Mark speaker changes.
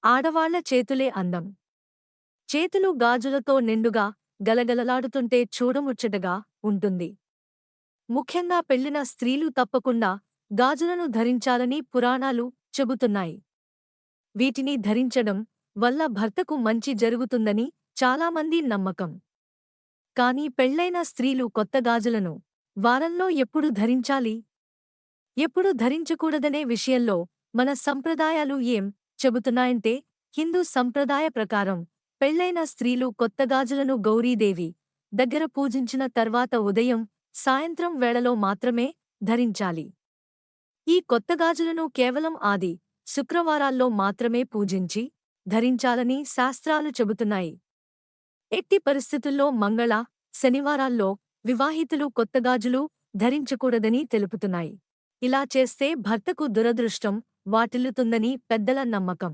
Speaker 1: ఆడవాళ్ల చేతులే అందం. చేతులు గాజులతో నిండుగా, గలగలలాడుతుంటే చూడముచ్చటగా ఉంటుంది. ముఖ్యంగా పెళ్లిన స్త్రీలు తప్పకుండా గాజులను ధరించాలని పురాణాలు చెబుతున్నాయి. వీటిని ధరించడం వల్ల భర్తకు మంచి జరుగుతుందని చాలామంది నమ్మకం. కానీ పెళ్లైన స్త్రీలు కొత్త గాజులను వారంలో ఎప్పుడు ధరించాలి, ఎప్పుడు ధరించకూడదనే విషయంలో మన సంప్రదాయాలు ఏం చెబుతున్నాయంటే, హిందూ సంప్రదాయ ప్రకారం పెళ్లైన స్త్రీలు కొత్త గాజులను గౌరీదేవి దగ్గర పూజించిన తర్వాత ఉదయం, సాయంత్రం వేళలో మాత్రమే ధరించాలి. ఈ కొత్త గాజులను కేవలం ఆది, శుక్రవారాల్లో మాత్రమే పూజించి ధరించాలని శాస్త్రాలు చెబుతున్నాయి. ఎట్టి పరిస్థితుల్లో మంగళ, శనివారాల్లో వివాహితులు కొత్త గాజులు ధరించకూడదని తెలుపుతున్నాయి. ఇలా చేస్తే భర్తకు దురదృష్టం వాటిల్లుతుందని పెద్దల నమ్మకం.